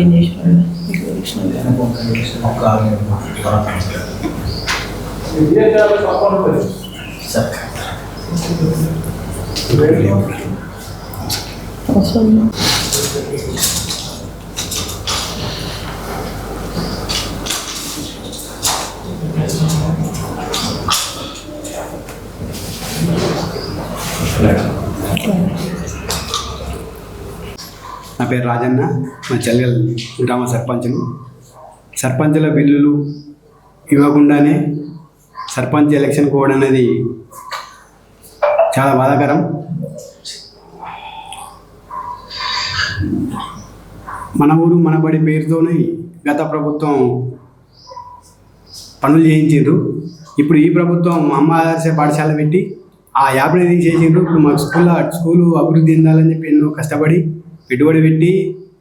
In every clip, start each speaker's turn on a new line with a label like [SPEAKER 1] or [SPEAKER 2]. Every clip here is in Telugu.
[SPEAKER 1] ఏం చేసినాడు
[SPEAKER 2] నా పేరు రాజన్న, మా చెల్లెల్ గ్రామ సర్పంచుల బిల్లులు ఇవ్వకుండానే సర్పంచ్ ఎలక్షన్ కోడ్ అనేది చాలా బాధాకరం. మన ఊరు మనబడి పేరుతోనే గత ప్రభుత్వం పనులు చేయించారు. ఇప్పుడు ఈ ప్రభుత్వం అమ్మ ఆదర్శ పాఠశాల పెట్టి ఆ యాప్ని తీసేసిండ్రు. ఇప్పుడు మాకు స్కూలు అభివృద్ధి చెందాలని చెప్పి ఎన్నో కష్టపడి పెట్టుబడి పెట్టి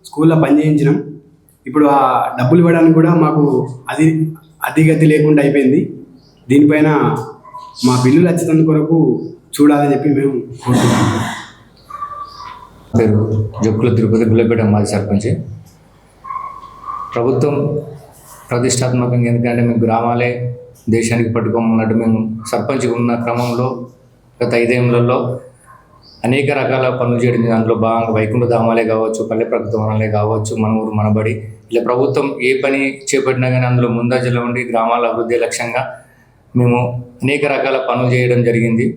[SPEAKER 2] స్కూల్లో పనిచేయించినాం. ఇప్పుడు ఆ డబ్బులు ఇవ్వడానికి కూడా మాకు అధిగతి లేకుండా అయిపోయింది. దీనిపైన మా బిల్లులు వచ్చేందుకు కొరకు చూడాలని చెప్పి మేము కోరుతున్నాం.
[SPEAKER 3] పేరు జొక్కుల తిరుపతి గుల్లపేట మాజీ సర్పంచ్. ప్రభుత్వం ప్రతిష్టాత్మకంగా, ఎందుకంటే మేము గ్రామాలే దేశానికి పట్టుకోమన్నట్టు మేము సర్పంచ్ ఉన్న క్రమంలో గత 5 ఏళ్లలో అనేక రకాల పనులు చేయడం. దాంట్లో భాగంగా వైకుంఠ ధామాలే కావచ్చు, పల్లె ప్రగతి వనాలే కావచ్చు, మన ఊరు మనబడి, ఇలా ప్రభుత్వం ఏ పని చేపట్టినా కానీ అందులో ముందంజలో ఉండి గ్రామాల అభివృద్ధి లక్ష్యంగా మేము అనేక రకాల పనులు చేయడం జరిగింది.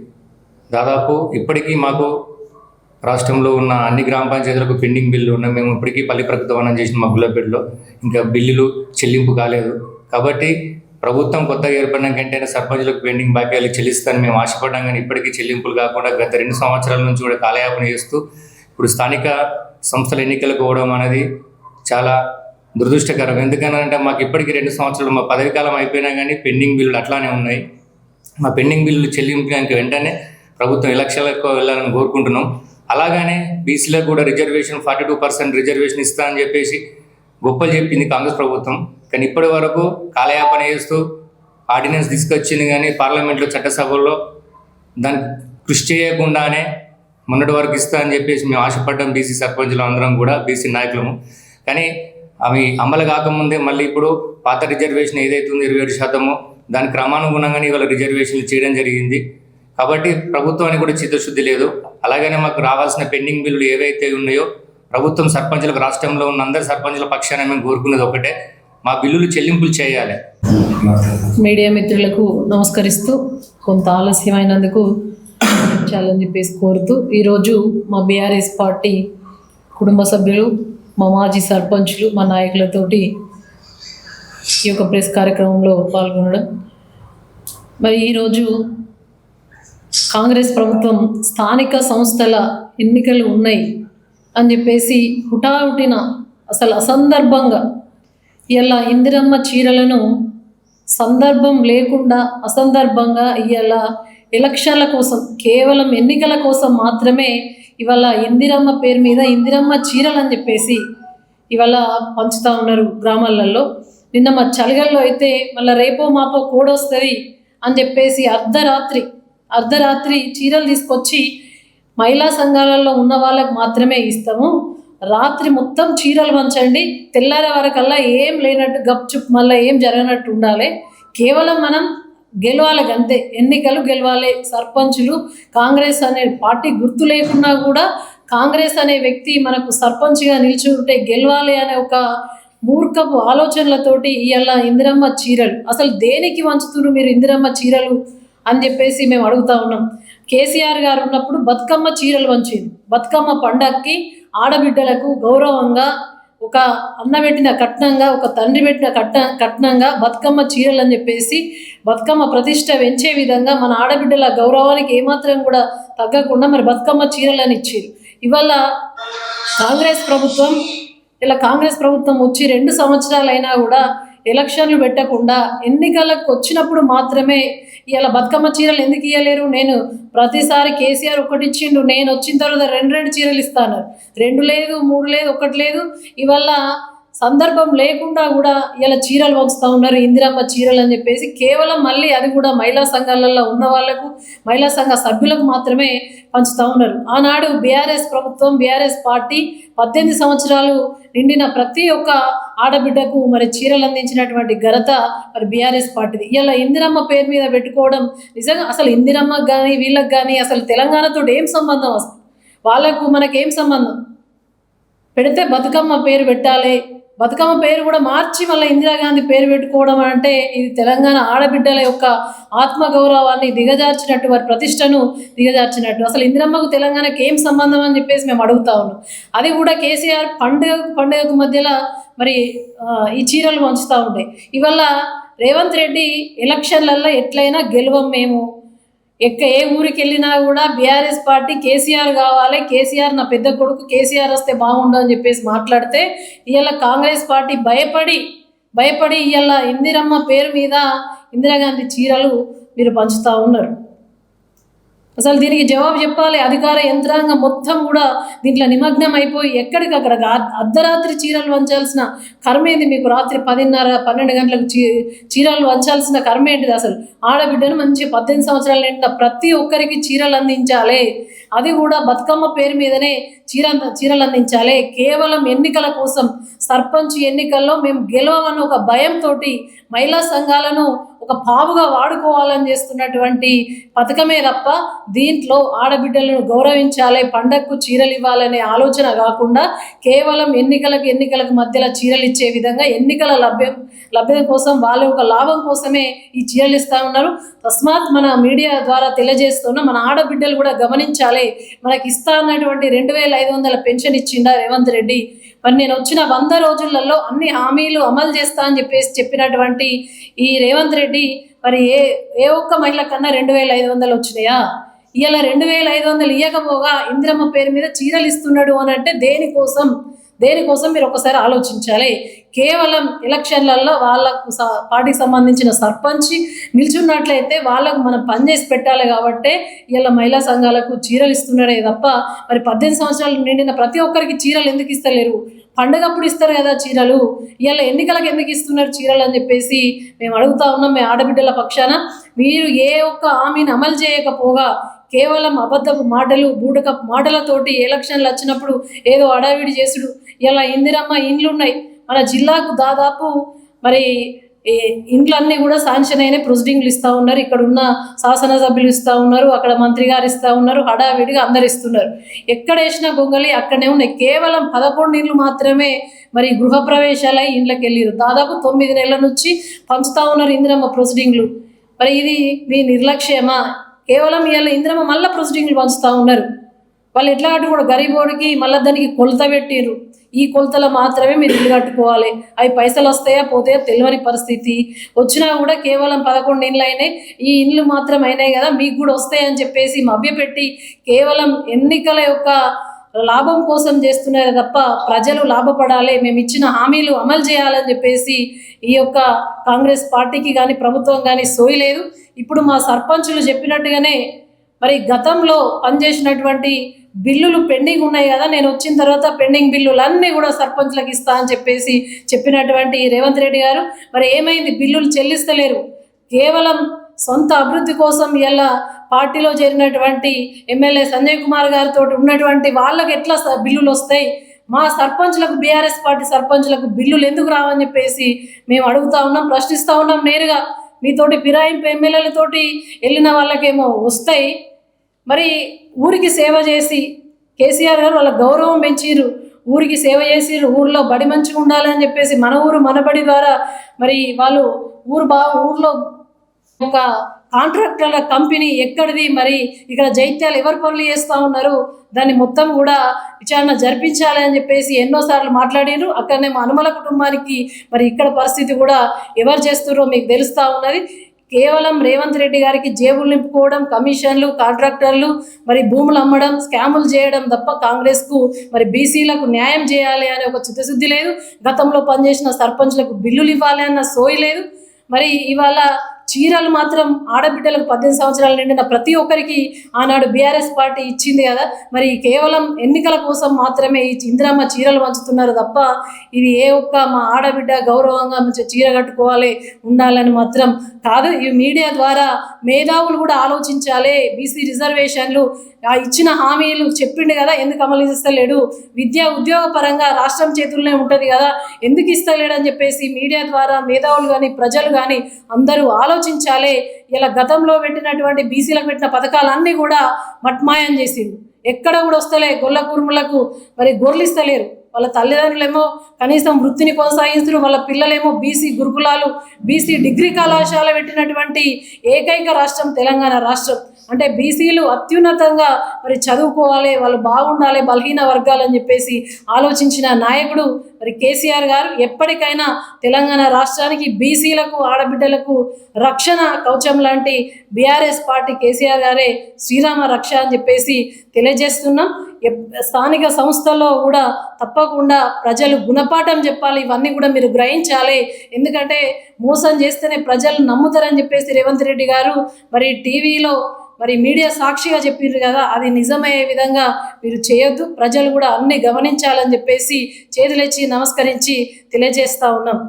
[SPEAKER 3] దాదాపు ఇప్పటికీ మాకు రాష్ట్రంలో ఉన్న అన్ని గ్రామ పంచాయతీలకు పెండింగ్ బిల్లు ఉన్నాయి. మేము ఇప్పటికీ పల్లె ప్రగతి వనం చేసిన మా గుల్లపేటలో ఇంకా బిల్లులు చెల్లింపు కాలేదు. కాబట్టి ప్రభుత్వం కొత్తగా ఏర్పడిన కంటే సర్పంచులకు పెండింగ్ బాకీలు చెల్లిస్తారని మేము ఆశపడ్డాం, కానీ ఇప్పటికీ చెల్లింపులు కాకుండా గత 2 సంవత్సరాల నుంచి కూడా కాలయాపన చేస్తూ ఇప్పుడు స్థానిక సంస్థల ఎన్నికలకు పోవడం అనేది చాలా దురదృష్టకరం. ఎందుకనంటే మాకు ఇప్పటికీ 2 సంవత్సరాలు మా పదవి కాలం అయిపోయినా కానీ పెండింగ్ బిల్లులు అట్లానే ఉన్నాయి. మా పెండింగ్ బిల్లులు చెల్లించడానికి వెంటనే ప్రభుత్వం ఎలక్షన్లకు వెళ్ళాలని కోరుకుంటున్నాం. అలాగనే బీసీలకు కూడా రిజర్వేషన్ 42% రిజర్వేషన్ ఇస్తా అని చెప్పేసి గొప్పలు చెప్పింది కాంగ్రెస్ ప్రభుత్వం. కానీ ఇప్పటి వరకు కాలయాపన చేస్తూ ఆర్డినెన్స్ తీసుకొచ్చింది, కానీ పార్లమెంట్లో చట్టసభల్లో దానికి కృషి చేయకుండానే మొన్నటి వరకు ఇస్తా అని చెప్పేసి మేము ఆశపడ్డాం. బీసీ సర్పంచులు అందరం కూడా బీసీ నాయకులము. కానీ అవి అమలు కాకముందే మళ్ళీ ఇప్పుడు పాత రిజర్వేషన్ ఏదైతే ఉందో 27% దాని క్రమానుగుణంగానే ఇవాళ రిజర్వేషన్లు చేయడం జరిగింది. కాబట్టి ప్రభుత్వానికి కూడా చిత్తశుద్ధి లేదు. అలాగనే మాకు రావాల్సిన పెండింగ్ బిల్లులు ఏవైతే ఉన్నాయో ప్రభుత్వం సర్పంచులకు, రాష్ట్రంలో ఉన్న అందరి సర్పంచుల పక్షాన మేము కోరుకునేది ఒకటే, మా బిల్లులు చెల్లింపులు చేయాలి.
[SPEAKER 1] మీడియా మిత్రులకు నమస్కరిస్తూ కొంత ఆలస్యమైనందుకు చాలని చెప్పేసి కోరుతూ, ఈరోజు మా బీఆర్ఎస్ పార్టీ కుటుంబ సభ్యులు, మా మాజీ సర్పంచులు, మా నాయకులతోటి ఈ యొక్క ప్రెస్ కార్యక్రమంలో పాల్గొనడం. మరి ఈరోజు కాంగ్రెస్ ప్రభుత్వం స్థానిక సంస్థల ఎన్నికలు ఉన్నాయి అని చెప్పేసి హుటాహుటిన అసలు అసందర్భంగా ఇలా ఇందిరమ్మ చీరలను సందర్భం లేకుండా అసందర్భంగా ఇవాళ ఎలక్షన్ల కోసం, కేవలం ఎన్నికల కోసం మాత్రమే ఇవాళ ఇందిరమ్మ పేరు మీద ఇందిరమ్మ చీరలు అని చెప్పేసి ఇవాళ పంచుతూ ఉన్నారు గ్రామాలలో. నిన్న మా చలిగల్లో అయితే మళ్ళీ రేపో మాపో కోడొస్తుంది అని చెప్పేసి అర్ధరాత్రి చీరలు తీసుకొచ్చి మహిళా సంఘాలలో ఉన్న వాళ్ళకు మాత్రమే ఇస్తాము, రాత్రి మొత్తం చీరలు పంచండి, తెల్లారే వరకల్లా ఏం లేనట్టు గప్చుప్ మళ్ళీ ఏం జరగనట్టు ఉండాలి, కేవలం మనం గెలవాలి అంతే, ఎన్నికలు గెలవాలి, సర్పంచులు కాంగ్రెస్ అనే పార్టీ గుర్తు లేకున్నా కూడా కాంగ్రెస్ అనే వ్యక్తి మనకు సర్పంచ్గా నిల్చుంటే గెలవాలి అనే ఒక మూర్ఖపు ఆలోచనలతోటి ఇవాళ ఇందిరమ్మ చీరలు అసలు దేనికి వంచుతున్నారు మీరు ఇందిరమ్మ చీరలు అని చెప్పేసి మేము అడుగుతా ఉన్నాం. కేసీఆర్ గారు ఉన్నప్పుడు బతుకమ్మ చీరలు వంచింది. బతుకమ్మ పండగకి ఆడబిడ్డలకు గౌరవంగా ఒక అన్న పెట్టిన కట్నంగా, ఒక తండ్రి పెట్టిన కట్నంగా బతుకమ్మ చీరలు అని చెప్పేసి బతుకమ్మ ప్రతిష్ట పెంచే విధంగా మన ఆడబిడ్డల గౌరవానికి ఏమాత్రం కూడా తగ్గకుండా మరి బతుకమ్మ చీరలని ఇచ్చారు. ఇవాళ కాంగ్రెస్ ప్రభుత్వం వచ్చి 2 సంవత్సరాలు అయినా కూడా ఎలక్షన్లు పెట్టకుండా ఎన్నికలకు వచ్చినప్పుడు మాత్రమే ఇవాళ బతుకమ్మ చీరలు ఎందుకు ఇవ్వలేరు? నేను ప్రతిసారి కేసీఆర్ ఒకటి ఇచ్చిండు, నేను వచ్చిన తర్వాత 2 చీరలు ఇస్తాను, 2 లేదు, 3 లేదు, 1 లేదు. ఇవాళ సందర్భం లేకుండా కూడా ఇలా చీరలు పంచుతూ ఉన్నారు, ఇందిరమ్మ చీరలు అని చెప్పేసి. కేవలం మళ్ళీ అది కూడా మహిళా సంఘాలలో ఉన్న వాళ్ళకు, మహిళా సంఘ సభ్యులకు మాత్రమే పంచుతూ ఉన్నారు. ఆనాడు బీఆర్ఎస్ ప్రభుత్వం, బీఆర్ఎస్ పార్టీ 18 సంవత్సరాలు నిండిన ప్రతి ఒక్క ఆడబిడ్డకు మరి చీరలు అందించినటువంటి ఘనత మరి బీఆర్ఎస్ పార్టీది. ఇలా ఇందిరమ్మ పేరు మీద పెట్టుకోవడం నిజంగా అసలు ఇందిరమ్మకు కానీ వీళ్ళకి కానీ అసలు తెలంగాణతో ఏం సంబంధం, అసలు వాళ్ళకు మనకేం సంబంధం? పెడితే బతుకమ్మ పేరు పెట్టాలి, బతుకమ్మ పేరు కూడా మార్చి మళ్ళీ ఇందిరాగాంధీ పేరు పెట్టుకోవడం అంటే ఇది తెలంగాణ ఆడబిడ్డల యొక్క ఆత్మగౌరవాన్ని దిగజార్చినట్టు, వారి ప్రతిష్టను దిగజార్చినట్టు. అసలు ఇందిరమ్మకు తెలంగాణకి ఏం సంబంధం అని చెప్పేసి మేము అడుగుతా ఉన్నాం. అది కూడా కేసీఆర్ పండుగకు మధ్యలో మరి ఈ చీరలు పంచుతూ ఉంటాయి. ఇవాళ రేవంత్ రెడ్డి ఎలక్షన్లలో ఎట్లయినా గెలవం మేము, ఏ ఊరికి వెళ్ళినా కూడా బీఆర్ఎస్ పార్టీ కేసీఆర్ కావాలి, కేసీఆర్ నా పెద్ద కొడుకు, కేసీఆర్ వస్తే బాగుండు అని చెప్పేసి మాట్లాడితే ఇవాళ కాంగ్రెస్ పార్టీ భయపడి ఇవాళ ఇందిరమ్మ పేరు మీద ఇందిరాగాంధీ చీరలు మీరు పంచుతూ ఉన్నారు. అసలు దీనికి జవాబు చెప్పాలి. అధికార యంత్రాంగం మొత్తం కూడా దీంట్లో నిమగ్నం అయిపోయి ఎక్కడికక్కడ అర్ధరాత్రి చీరలు వంచాల్సిన కర్మేంది మీకు? రాత్రి 10:30-12 గంటలకు చీరలు వంచాల్సిన కర్మేంటిది? అసలు ఆడబిడ్డను మంచి 18 సంవత్సరాల నిండా ప్రతి ఒక్కరికి చీరలు అందించాలి, అది కూడా బతుకమ్మ పేరు మీదనే చీరలు అందించాలి. కేవలం ఎన్నికల కోసం, సర్పంచ్ ఎన్నికల్లో మేము గెలవమన్న ఒక భయంతో మహిళా సంఘాలను ఒక పావుగా వాడుకోవాలని చేస్తున్నటువంటి పథకమే తప్ప దీంట్లో ఆడబిడ్డలను గౌరవించాలి, పండగకు చీరలు ఇవ్వాలనే ఆలోచన కాకుండా కేవలం ఎన్నికలకు మధ్యలో చీరలు ఇచ్చే విధంగా ఎన్నికల లభ్యత కోసం వాళ్ళ యొక్క లాభం కోసమే ఈ చీరలు ఇస్తూ ఉన్నారు. తస్మాత్ మన మీడియా ద్వారా తెలియజేస్తున్న మన ఆడబిడ్డలు కూడా గమనించాలి. మనకి ఇస్తా అన్నటువంటి 2500 పెన్షన్ ఇచ్చిండా రేవంత్ రెడ్డి. మరి నేను వచ్చిన 100 రోజులలో అన్ని హామీలు అమలు చేస్తా అని చెప్పినటువంటి ఈ రేవంత్ రెడ్డి మరి ఏ ఒక్క మహిళ కన్నా 2500 వచ్చినాయా? ఇవాళ 2500 ఇవ్వకపోగా ఇందిరమ్మ పేరు మీద చీరలు ఇస్తున్నాడు అని అంటే దేనికోసం మీరు ఒకసారి ఆలోచించాలి. కేవలం ఎలక్షన్లలో వాళ్ళకు పార్టీకి సంబంధించిన సర్పంచ్ నిల్చున్నట్లయితే వాళ్ళకు మనం పనిచేసి పెట్టాలి కాబట్టి ఇలా మహిళా సంఘాలకు చీరలు ఇస్తున్నాడే తప్ప మరి 18 సంవత్సరాలు నిండిన ప్రతి ఒక్కరికి చీరలు ఎందుకు ఇస్తలేరు? పండుగప్పుడు ఇస్తారు కదా చీరలు, ఇలా ఎన్నికలకు ఎందుకు ఇస్తున్నారు చీరలు అని చెప్పేసి మేము అడుగుతా ఉన్నాం. మేము ఆడబిడ్డల పక్షాన మీరు ఏ ఒక్క హామీని అమలు చేయకపోగా కేవలం అబద్ధపు మాటలు, బూటకపు మాటలతోటి ఎలక్షన్లు వచ్చినప్పుడు ఏదో అడావిడి చేసుడు. ఇలా ఇందిరమ్మ ఇండ్లు ఉన్నాయి మన జిల్లాకు, దాదాపు మరి ఇండ్లన్నీ కూడా శాంక్షన్ అయిన ప్రొసీడింగ్లు ఇస్తూ ఉన్నారు. ఇక్కడ ఉన్న శాసనసభ్యులు ఇస్తూ ఉన్నారు, అక్కడ మంత్రి గారు ఇస్తూ ఉన్నారు, హడావిడిగా అందరు ఇస్తున్నారు. ఎక్కడ వేసినా గొంగలి అక్కడనే ఉన్నాయి. కేవలం 11 ఇండ్లు మాత్రమే మరి గృహప్రవేశాలై ఇండ్లకి వెళ్ళారు. దాదాపు 9 నెలల నుంచి పంచుతూ ఉన్నారు ఇందిరమ్మ ప్రొసీడింగ్లు. మరి ఇది మీ నిర్లక్ష్యమా? కేవలం ఇవాళ ఇందిరమ్మ మళ్ళీ ప్రొసీడింగ్లు పంచుతూ ఉన్నారు. వాళ్ళు ఎట్లా అటు కూడా గరీబోడికి మళ్ళీ దానికి కొలత పెట్టిర్రు. ఈ కొలతలు మాత్రమే మీరు ఇల్లు కట్టుకోవాలి, అవి పైసలు వస్తాయా పోతాయా తెలియని పరిస్థితి. వచ్చినా కూడా కేవలం 11 ఇండ్లు అయినాయి, ఈ ఇండ్లు మాత్రం అయినాయి కదా మీకు కూడా వస్తాయని చెప్పేసి మభ్యపెట్టి కేవలం ఎన్నికల యొక్క లాభం కోసం చేస్తున్నారు తప్ప ప్రజలు లాభపడాలి, మేము ఇచ్చిన హామీలు అమలు చేయాలని చెప్పేసి ఈ యొక్క కాంగ్రెస్ పార్టీకి కానీ ప్రభుత్వం కానీ సోయలేదు. ఇప్పుడు మా సర్పంచులు చెప్పినట్టుగానే మరి గతంలో పనిచేసినటువంటి బిల్లులు పెండింగ్ ఉన్నాయి కదా, నేను వచ్చిన తర్వాత పెండింగ్ బిల్లులన్నీ కూడా సర్పంచ్లకు ఇస్తా అని చెప్పేసి చెప్పినటువంటి రేవంత్ రెడ్డి గారు మరి ఏమైంది? బిల్లులు చెల్లిస్తలేరు. కేవలం సొంత అభివృద్ధి కోసం ఇలా పార్టీలో చేరినటువంటి ఎమ్మెల్యే సంజయ్ కుమార్ గారితో ఉన్నటువంటి వాళ్ళకి ఎట్లా బిల్లులు వస్తాయి? మా సర్పంచ్లకు, బీఆర్ఎస్ పార్టీ సర్పంచ్లకు బిల్లులు ఎందుకు రావని చెప్పేసి మేము అడుగుతా ఉన్నాం, ప్రశ్నిస్తూ ఉన్నాం. నేరుగా మీతోటి ఫిరాయింపు ఎమ్మెల్యేలతోటి వెళ్ళిన వాళ్ళకేమో వస్తాయి. మరి ఊరికి సేవ చేసి కేసీఆర్ గారు వాళ్ళ గౌరవం పెంచిర్రు, ఊరికి సేవ చేసిర్రు, ఊర్లో బడి మంచిగా ఉండాలని చెప్పేసి మన ఊరు మన బడి ద్వారా మరి వాళ్ళు ఊర్లో ఒక కాంట్రాక్టర్ల కంపెనీ ఎక్కడిది, మరి ఇక్కడ జైత్యాలు ఎవరు పనులు చేస్తూ ఉన్నారు, దాన్ని మొత్తం కూడా విచారణ జరిపించాలి అని చెప్పేసి ఎన్నోసార్లు మాట్లాడారు. అక్కడనే మా అనుమల కుటుంబానికి మరి ఇక్కడ పరిస్థితి కూడా ఎవరు చేస్తున్నారో మీకు తెలుస్తూ ఉన్నది. కేవలం రేవంత్ రెడ్డి గారికి జేబులు నింపుకోవడం, కమిషన్లు, కాంట్రాక్టర్లు, మరి భూములు అమ్మడం, స్కాములు చేయడం తప్ప కాంగ్రెస్కు మరి బీసీలకు న్యాయం చేయాలి అనే ఒక చిత్తశుద్ధి లేదు. గతంలో పనిచేసిన సర్పంచ్లకు బిల్లులు ఇవ్వాలి అన్న సోయి లేదు. మరి ఇవాళ చీరలు మాత్రం ఆడబిడ్డలకు 18 సంవత్సరాలు నిండిన ప్రతి ఒక్కరికి ఆనాడు బీఆర్ఎస్ పార్టీ ఇచ్చింది కదా, మరి కేవలం ఎన్నికల కోసం మాత్రమే ఈ ఇందిరమ్మ చీరలు పంచుతున్నారు తప్ప ఇది ఏ ఒక్క మా ఆడబిడ్డ గౌరవంగా మంచి చీర కట్టుకోవాలి ఉండాలని మాత్రం కాదు. ఈ మీడియా ద్వారా మేధావులు కూడా ఆలోచించాలి. బీసీ రిజర్వేషన్లు ఆ ఇచ్చిన హామీలు చెప్పిండు కదా, ఎందుకు అమలు ఇస్తలేడు? విద్యా ఉద్యోగ పరంగా రాష్ట్రం చేతుల్లోనే ఉంటుంది కదా, ఎందుకు ఇస్తలేడు అని చెప్పేసి మీడియా ద్వారా మేధావులు కానీ ప్రజలు కానీ అందరూ ఆలోచించాలి. ఇలా గతంలో పెట్టినటువంటి బీసీలకు పెట్టిన పథకాలన్నీ కూడా మట్మాయం చేసిండు. ఎక్కడ కూడా వస్తలే, గొల్ల కురుములకు మరి గొర్రెలు ఇస్తలేరు. వాళ్ళ తల్లిదండ్రులేమో కనీసం వృత్తిని కొనసాగిస్తున్నారు, వాళ్ళ పిల్లలేమో బీసీ గురుకులాలు, బీసీ డిగ్రీ కళాశాల పెట్టినటువంటి ఏకైక రాష్ట్రం తెలంగాణ రాష్ట్రం. అంటే బీసీలు అత్యున్నతంగా మరి చదువుకోవాలి, వాళ్ళు బాగుండాలి, బలహీన వర్గాలని చెప్పేసి ఆలోచించిన నాయకుడు మరి కేసీఆర్ గారు. ఎప్పటికైనా తెలంగాణ రాష్ట్రానికి బీసీలకు ఆడబిడ్డలకు రక్షణ కవచం లాంటి బీఆర్ఎస్ పార్టీ కేసీఆర్ గారే శ్రీరామ రక్ష అని చెప్పేసి తెలియజేస్తున్నాం. స్థానిక సంస్థల్లో కూడా తప్పకుండా ప్రజలు గుణపాఠం చెప్పాలి. ఇవన్నీ కూడా మీరు గ్రహించాలి. ఎందుకంటే మోసం చేస్తేనే ప్రజలు నమ్ముతారని చెప్పేసి రేవంత్ రెడ్డి గారు మరి టీవీలో మరి మీడియా సాక్షిగా చెప్పిండ్రు కదా, అది నిజమయ్యే విధంగా మీరు చేయొద్దు. ప్రజలు కూడా అన్ని గమనించాలని చెప్పేసి చేతులెచ్చి నమస్కరించి తెలియజేస్తా ఉన్నాం.